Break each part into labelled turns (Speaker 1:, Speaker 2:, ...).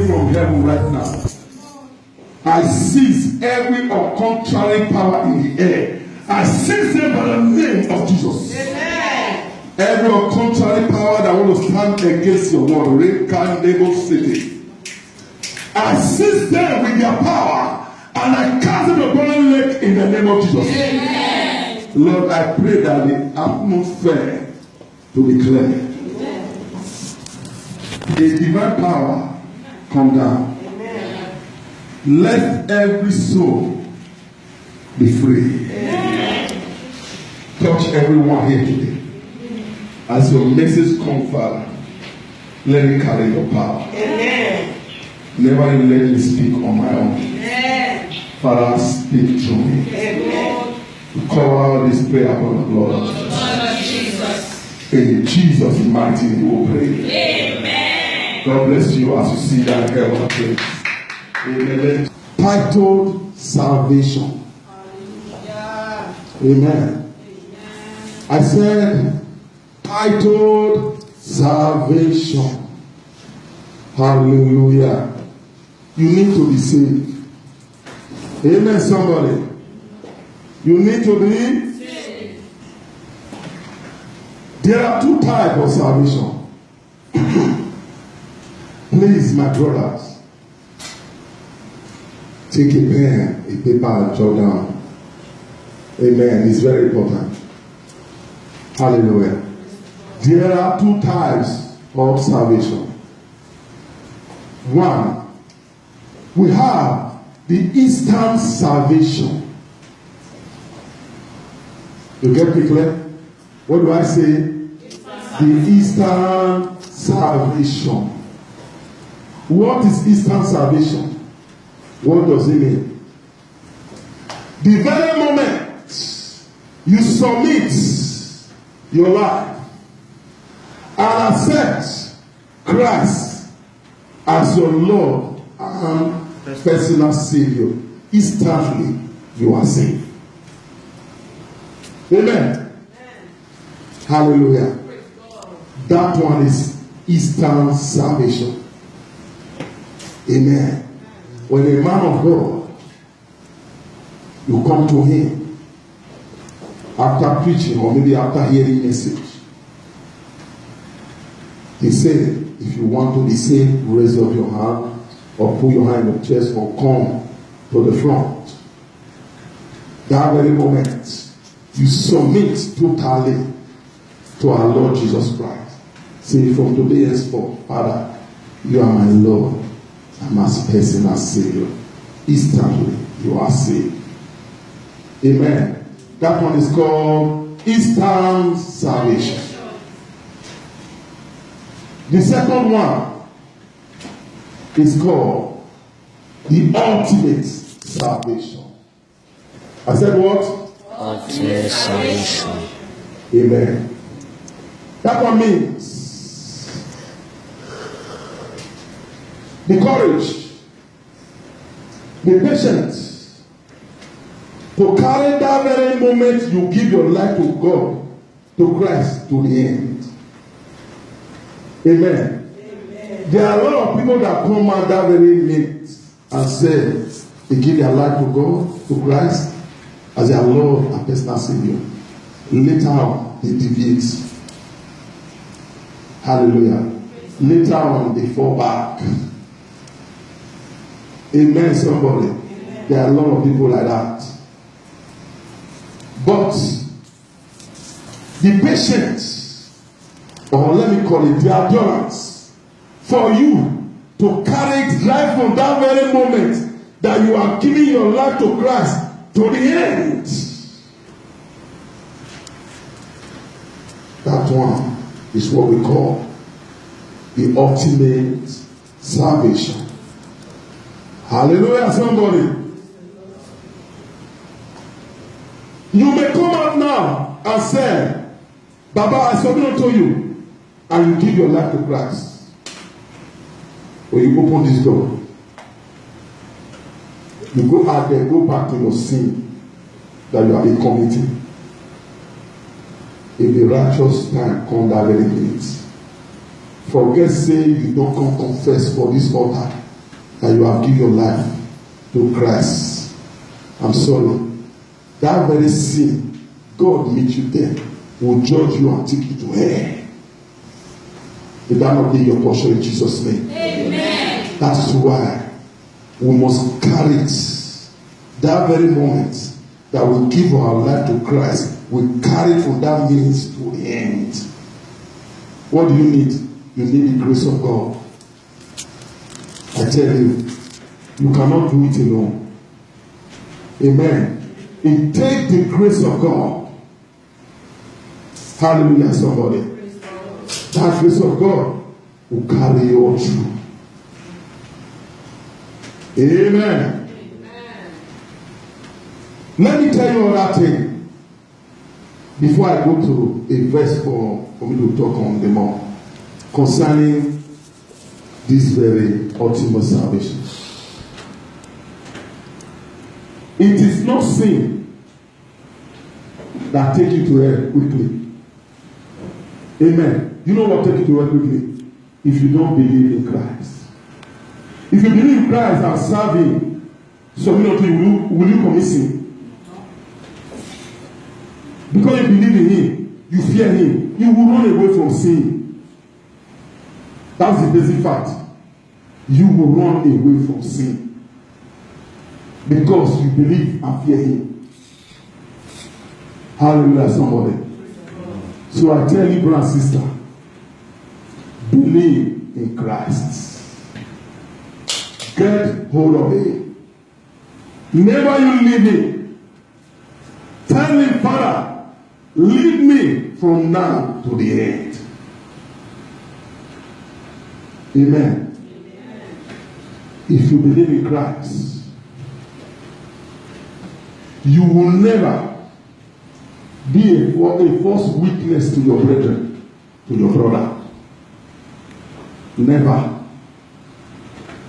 Speaker 1: From heaven right now, I seize every contrary power in the air. I seize them by the name of Jesus. Amen. Every contrary power that want to stand against your word, Rekandebo City, I seize them with their power and I cast them upon lake in the name of Jesus. Amen. Lord, I pray that the atmosphere to be clear. A divine power come down. Amen. Let every soul be free. Amen. Touch everyone here today. As your message comes, Father, let it carry your power. Amen. Never let me speak on my own. Amen. Father, speak to me. Amen. Cover this prayer upon the blood of Jesus. In Jesus' mighty name we pray. Amen. God bless you as you see that heaven place. Amen. Titled Salvation. Hallelujah. Amen. I said titled Salvation. Hallelujah. You need to be saved. Amen, somebody. You need to be saved. There are two types of salvation. Please, my brothers, take a pen, a paper, and jot down. Amen. It's very important. Hallelujah. There are two types of salvation. One, we have the instant salvation. You get me clear? What do I say? The instant salvation. What is instant salvation? What does it mean? The very moment you submit your life and accept Christ as your Lord and personal Savior, instantly you are saved. Amen. Hallelujah. That one is instant salvation. Amen. When a man of God, you come to him after preaching or maybe after hearing message, he said, if you want to be saved, raise up your hand or put your hand in your chest or come to the front. That very moment, you submit totally to our Lord Jesus Christ. Say, from today henceforth, Father, you are my Lord and my personal Savior. Instantly, you are saved. Amen. That one is called instant salvation. The second one is called the ultimate salvation. I said what?
Speaker 2: Ultimate salvation.
Speaker 1: Amen. That one means the courage, the patience to carry that very moment you give your life to God, to Christ, to the end. Amen. Amen. There are a lot of people that come out that very minute and say they give their life to God, to Christ, as their Lord and personal Savior. Later on, they deviate. Hallelujah. Later on, they fall back. Amen, somebody. Amen. There are a lot of people like that. But the patience, or let me call it the endurance, for you to carry it right from that very moment that you are giving your life to Christ to the end. That one is what we call the ultimate salvation. Hallelujah, somebody. You may come out now and say, Baba, I submit unto you, and you give your life to Christ. When you open this door, you go out there, go back to your sin that you have been committing. If the righteous time come that very minute, forget say you don't come confess for this altar that you have given your life to Christ. I'm sorry. That very sin, God meet you there, will judge you and take you to hell. If that not be your portion in Jesus' name. Amen. That is why we must carry it. That very moment that we give our life to Christ, we carry from that means to the end. What do you need? You need the grace of God. I tell you, you cannot do it alone. Amen. It takes the grace of God. Hallelujah, somebody. That grace of God will carry you through. Amen. Amen. Let me tell you another thing before I go to a verse for me to talk on the more concerning this very ultimate salvation. It is not sin that takes you to hell quickly. Amen. You know what takes you to hell quickly? If you don't believe in Christ. If you believe in Christ and serve Him, will you commit sin? Because you believe in Him, you fear Him, you will run away from sin. That's the basic fact. You will run away from sin. Because you believe and fear Him. Hallelujah, somebody. So I tell you, brother and sister, believe in Christ. Get hold of Him. Never you leave Him. Tell Him, Father, lead me from now to the end. Amen. If you believe in Christ, you will never be a false witness to your brethren, to your brother. Never.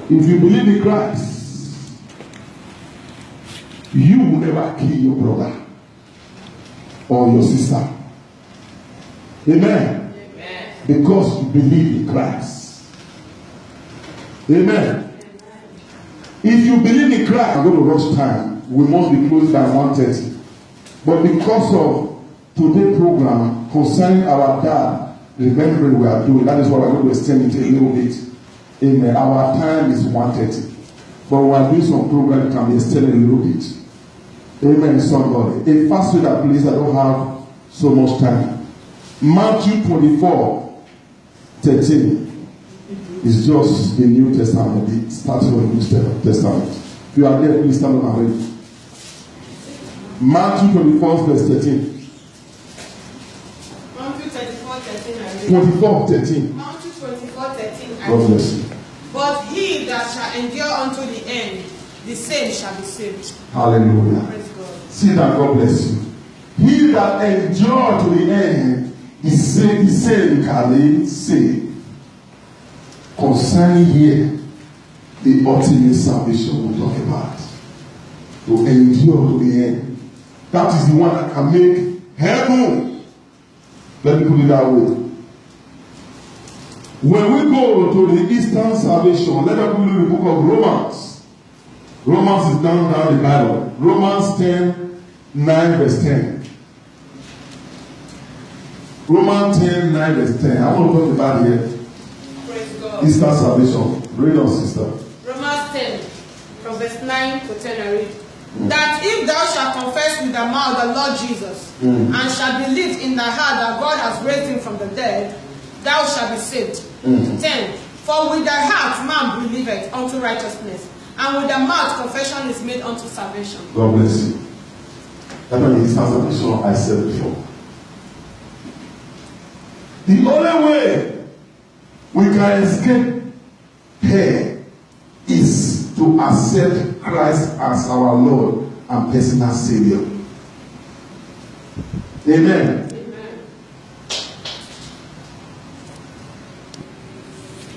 Speaker 1: If you believe in Christ, you will never kill your brother. or your sister. Amen. Because you believe in Christ. Amen. If you believe in Christ, I'm going to rush time. We must be closed by 1:30. But because of today's program concerning our dad, remembering we are doing, that is why we're going to extend it a little bit. Amen. Our time is 1:30. But we are doing some program that can be extended a little bit. Amen, somebody. A fast reader, please. I don't have so much time. Matthew 24:13 is just the New Testament. It starts with the New Testament. If you are there, please stand up and read. Matthew 24:13.
Speaker 3: Matthew 24:13.
Speaker 1: 24:13.
Speaker 3: Matthew 24:13.
Speaker 1: God bless you.
Speaker 3: But he that shall endure unto the end, the same shall be saved.
Speaker 1: Hallelujah.
Speaker 3: Praise God.
Speaker 1: See that, God bless you. He that endure to the end is saved, saved. Concerning here, the ultimate salvation we talk about. To endure to the end. That is the one that can make heaven. Let me put it that way. When we go to the Eastern salvation, let us read the book of Romans. Romans is down the Bible. Romans 10:9-10. Romans 10:9-10. I want to talk about here.
Speaker 3: Praise God.
Speaker 1: Eastern salvation. Read on, sister.
Speaker 3: Romans 10, from verse 9 to 10, I read. That if thou shalt confess with thy mouth the Lord Jesus, and shalt believe in thy heart that God has raised him from the dead, thou shalt be saved. 10. For with thy heart man believeth unto righteousness, and with thy mouth confession is made unto salvation.
Speaker 1: God bless you. That is the salvation I said before. The only way we can escape here is to accept Christ as our Lord and personal Savior. Amen.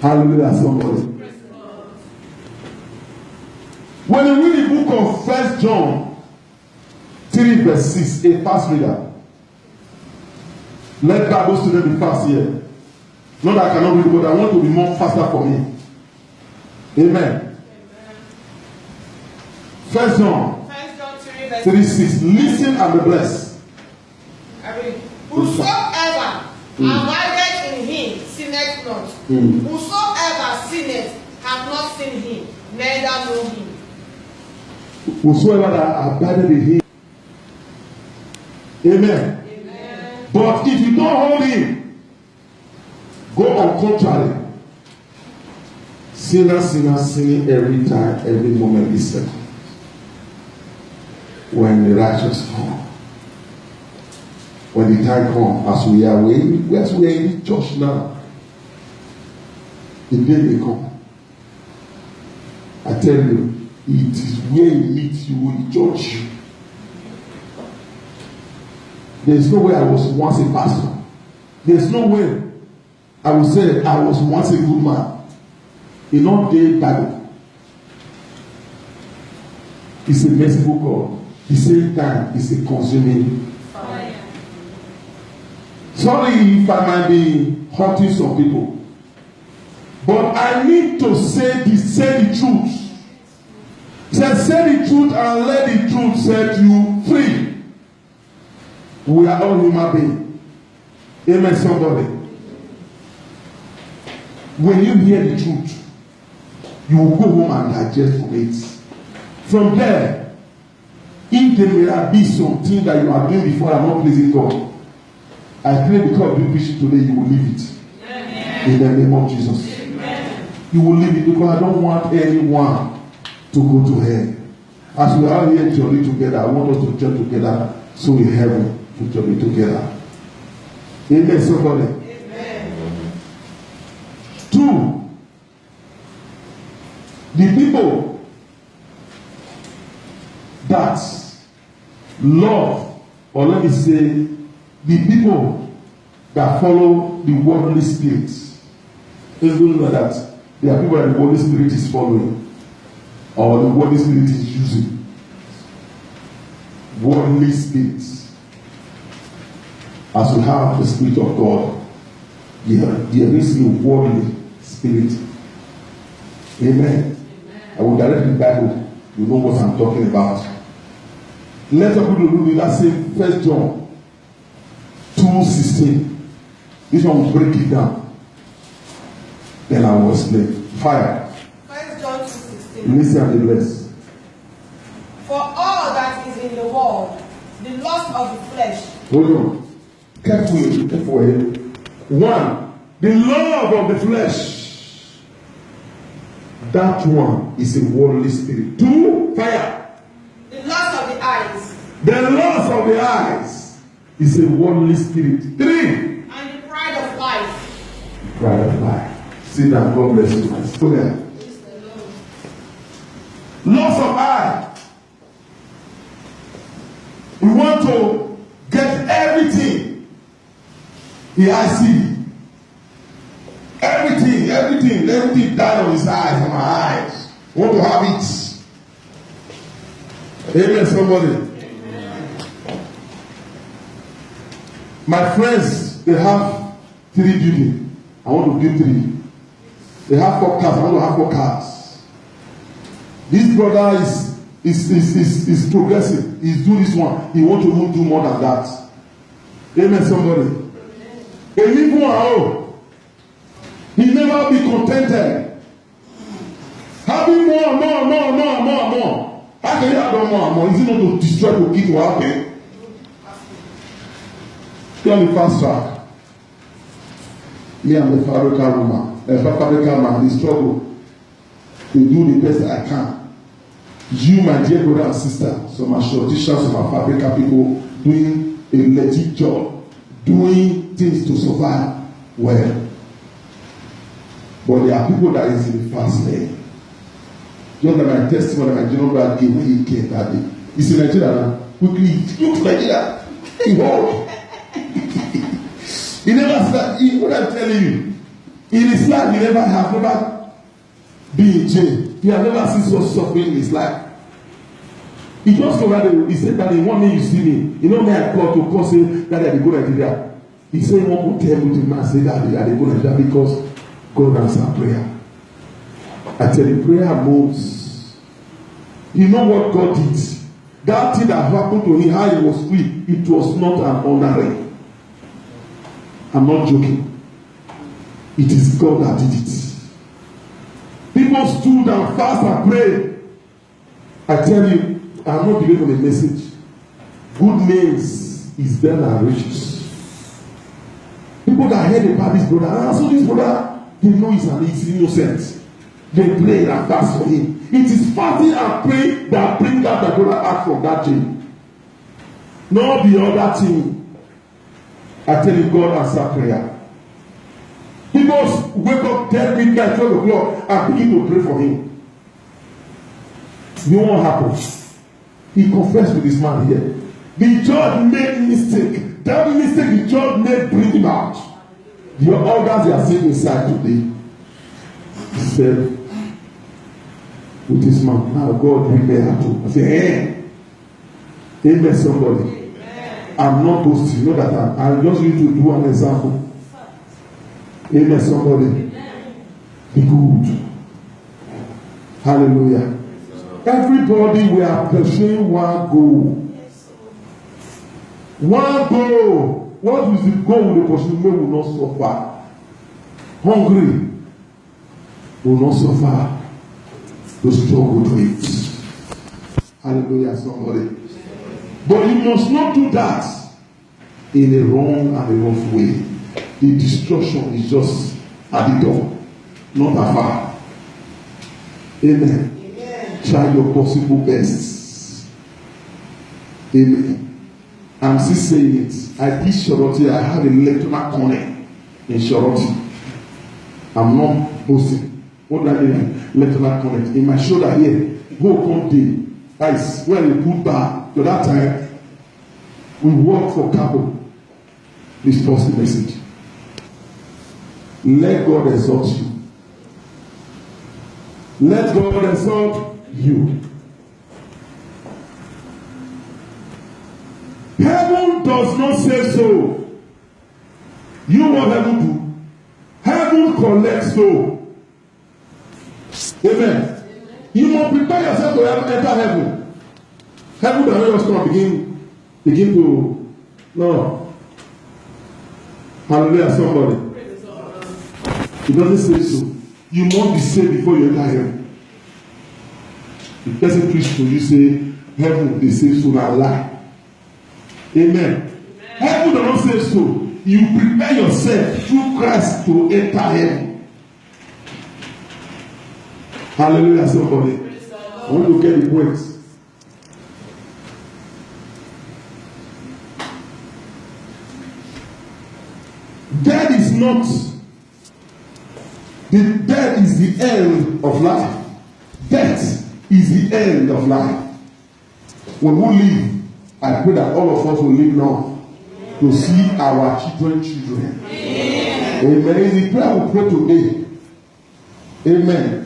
Speaker 1: Hallelujah, somebody. When you read the book of 1 John 3:6, a fast reader. Let Bible student be fast here. Not that I cannot read, but I want to be more faster for me. Amen. 1 John 3:6. Listen and be blessed.
Speaker 3: I read. Whosoever abideth in him sinneth not. Whosoever sinneth hath not seen him, neither know him.
Speaker 1: Whosoever that abideth in him. Amen. But if you don't hold him, go on contrary. Sinner, sinning every time, every moment, this second. When the righteous come, when the time comes, as we are waiting, as we are in church now, the day may come. I tell you, it is where he meets you, he judge you. There is no way I was once a pastor. There is no way I will say I was once a good man. In all day Bible. It's a merciful God. The same time, it's a consuming fire. Sorry if I might be hurting some people, but I need to say the truth. Say the truth and let the truth set you free. We are all human beings. Amen, somebody. When you hear the truth, you will go home and digest from it. From there, if there may be something that you are doing before and not pleasing God, I pray because you preach it today, you will leave it. Amen. In the name of Jesus. Amen. You will leave it because I don't want anyone to go to hell. As we are here journey together, I want us to journey together so in heaven to journey together. Amen, somebody. Amen. 2. The people that love, or let me say, the people that follow the worldly spirit. Even know that there are people that the Holy Spirit is following, or the Holy Spirit is using. Worldly spirits. as we have the Spirit of God, there is a worldly spirit. Amen. I will direct the Bible. You know what I'm talking about. Let us go to look at that same 1 John 2:16. This one will break it down. Then I will explain. Fire.
Speaker 3: 1 John 2:16.
Speaker 1: Listen and be blessed.
Speaker 3: For all that is in the world, the lust of the flesh.
Speaker 1: Hold on. Carefully. 1. The love of the flesh. That one is a worldly spirit. 2. Fire.
Speaker 3: The lust of the eyes.
Speaker 1: The lust of the eyes is a worldly spirit. 3.
Speaker 3: And the pride of life.
Speaker 1: Pride of life. Sit down. God bless you. Go there. Lust of eye. We want to get everything. The eye see. Everything down on his eyes, on my eyes. We want to have it. Amen, somebody. Amen. My friends, they have 3 buildings. I want to build 3. They have 4 cars. I want to have 4 cars. This brother is progressive. He's doing this one. He wants to do more than that. Amen, somebody. He never be contented. Having more. How can you have more? Is it not to destroy, to kill, to happen? You're on the fast track. Me, I'm a fabrical man. The struggle to do the best I can. You, my dear brother and sister, some are shortishers, some are fabrical people doing a legit job, doing things to survive well. But there are people that is in the fast lane. Just like my testimony, my general brother gave when he came that day. He's in Nigeria now. Quickly, look Nigeria. He walked. He never said, what I'm telling you, in his life, he never been in jail. He has never seen such suffering in his life. He just told that he said that in 1 minute you see me. You know me, I called to call say that I go Nigeria. He said he won't tell me to man say that I go Nigeria because God answers prayer. I tell you, prayer moves. You know what God did? That thing that happened to him, how he was free, it was not an honoring. I'm not joking. It is God that did it. People stood and fast and prayed. I tell you, I'm not believing on the message. Good names is better than riches. People that heard about this brother, so this brother, they know he's innocent. They pray and fast for him. It is fasting and praying that bring out the brother out from that jail. Not the other thing. I tell you, God answer prayer. People wake up 10 midnight, 12 o'clock and begin to pray for him. You know what happened? He confessed with this man here. The judge made mistake. That mistake the judge made bring him out. Your organs they are sitting inside today. He said, with this man, now God bring me out. I say, hey, amen, somebody. Amen. I'm not boasting. You know that I'm just going to do an example. Amen, somebody. Amen. Be good. Hallelujah. Everybody, we are pursuing one goal. One goal. What is the goal we pursue? We will not suffer. Hungry will not suffer. To struggle to it. Hallelujah, somebody. But you must not do that in a wrong and a rough way. The destruction is just at the door, not afar. Amen. Try your possible best. Amen. I'm still saying it. I did Shoroti. I had a electoral corner in Shoroti. I'm not boasting. What do I mean? Electoral corner. In my shoulder here, go come day. Guys, when we put back to that time, we work for Cabo. This positive message. Let God exalt you. Let God exalt you. Heaven does not say so. You know what heaven do? Heaven collects soul. Amen. You must prepare yourself to enter heaven. Heaven does not just come begin to no. Hallelujah, somebody. It doesn't say so. You must be saved before you enter heaven. The person preach to you say heaven they say so na lie. Amen. Heaven does not say so. You prepare yourself through Christ to enter heaven. Hallelujah, somebody. I want to get the points. Death is not. Death is the end of life. Death is the end of life. When we live, I pray that all of us will live now to see our children. Amen. It's the prayer we pray today. Amen.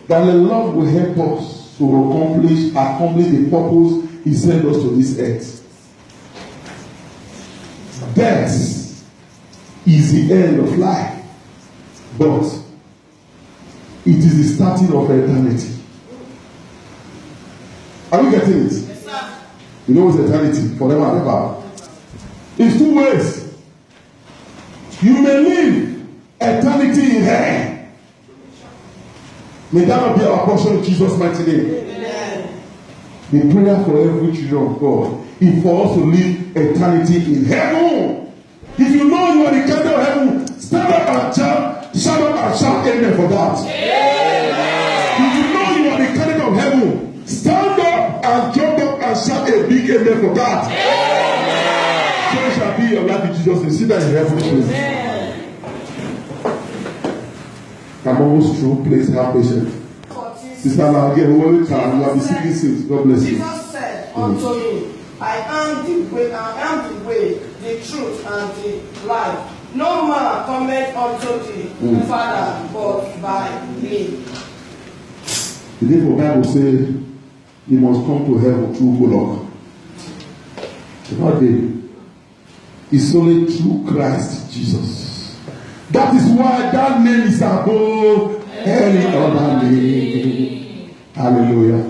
Speaker 1: That the Lord will help us to accomplish the purpose He sent us to this earth. Death is the end of life, but it is the starting of eternity. Are you getting it?
Speaker 3: Yes, sir.
Speaker 1: You know what's eternity? Forever and ever. It's two ways. You may live eternity in hell. May that not be our portion in Jesus' mighty name. Amen. The prayer for every children of God is for us to live eternity in heaven. If you know you are the candidate of heaven, stand up and shout up and shout amen for that. Amen. If you know you are the candidate of heaven, stand up and jump up and shout a big amen for that. Amen. So shall be your life in Jesus' name. See that in heaven, please. I'm almost through. Please have patience. Sister again, one time you have been singing since. God bless you.
Speaker 4: Jesus said unto him, I am the way, the truth, and the life. No man cometh unto the Father but by me.
Speaker 1: The day for Bible said you must come to heaven through Golok. Not day. It's only through Christ Jesus. That is why that name is above any other name. Hallelujah.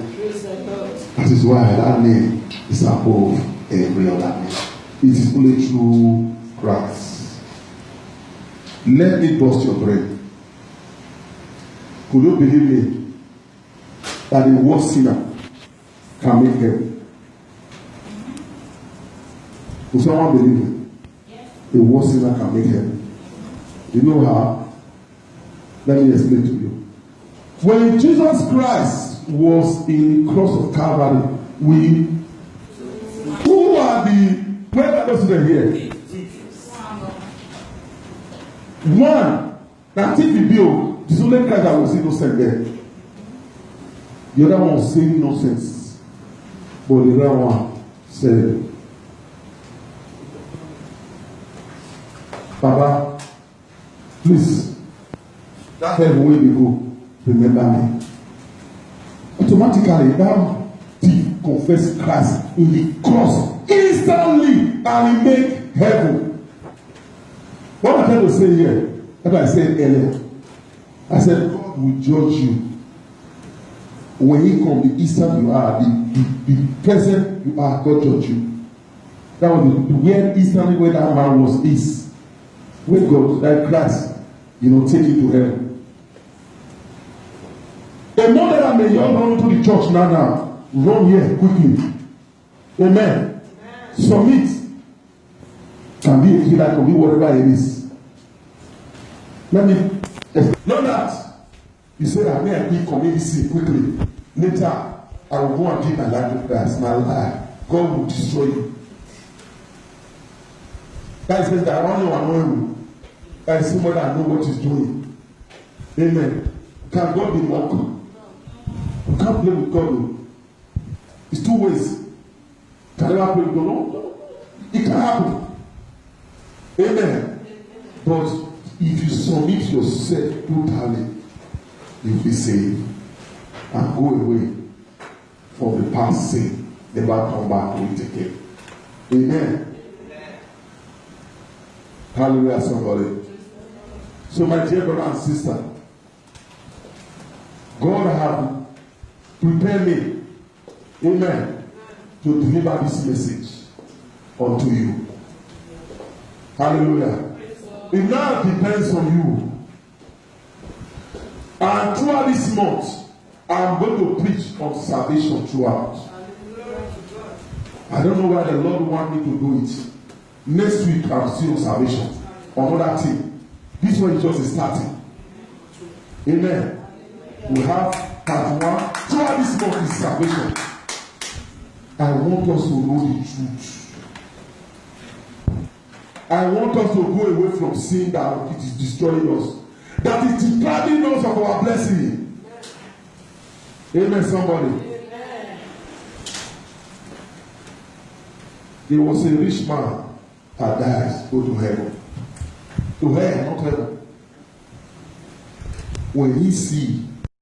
Speaker 1: That is why that name is above every other name. It is only through Christ. Let me bust your brain. Could you believe me that the worst sinner can make heaven? Does someone believe me? The worst sinner can make heaven. You know how? Let me explain to you. When Jesus Christ was in the cross of Calvary, who are where are those here? One, that if you build, it's only Christ that was innocent there. The other one was saying nonsense. But the other one said, Baba, please, that heaven where you go, remember me. Automatically, that thief confessed Christ in the cross instantly, and he made heaven. What I'm trying to say here, like I said earlier, I said God will judge you. When He comes, the instant you are, the present you are, God judge you. That was where instantly where that man was is. When God, like Christ, take it to heaven. A mother that may young run to the church now, run here quickly. Amen. Submit. Can be a killer, can be whatever it is. Let me know that. You say that may I be community quickly. Later, I will go and give my life to Christ. My life, God will destroy you. That is that I don't know you. There is somebody that knows what he's doing. Amen. Can God be mocked? You can't play with God. It's two ways. Can you ever play with God? No. It can happen. Amen. But if you submit yourself totally, you'll be saved and go away from the past sin. Never come back to it again. Amen. Hallelujah, somebody. So, my dear brother and sister, God has prepared me, amen, to deliver this message unto you. Hallelujah. It now depends on you. And throughout this month, I'm going to preach on salvation throughout. I don't know why the Lord want me to do it. Next week, I'm still on salvation. Another thing. This one is just starting. Amen. We have part 1. Throughout this month is salvation. I want us to know the truth. I want us to go away from sin that it is destroying us. That is depriving us of our blessing. Amen, somebody. Amen. There was a rich man that died, go to heaven. To hell, not heaven. When he see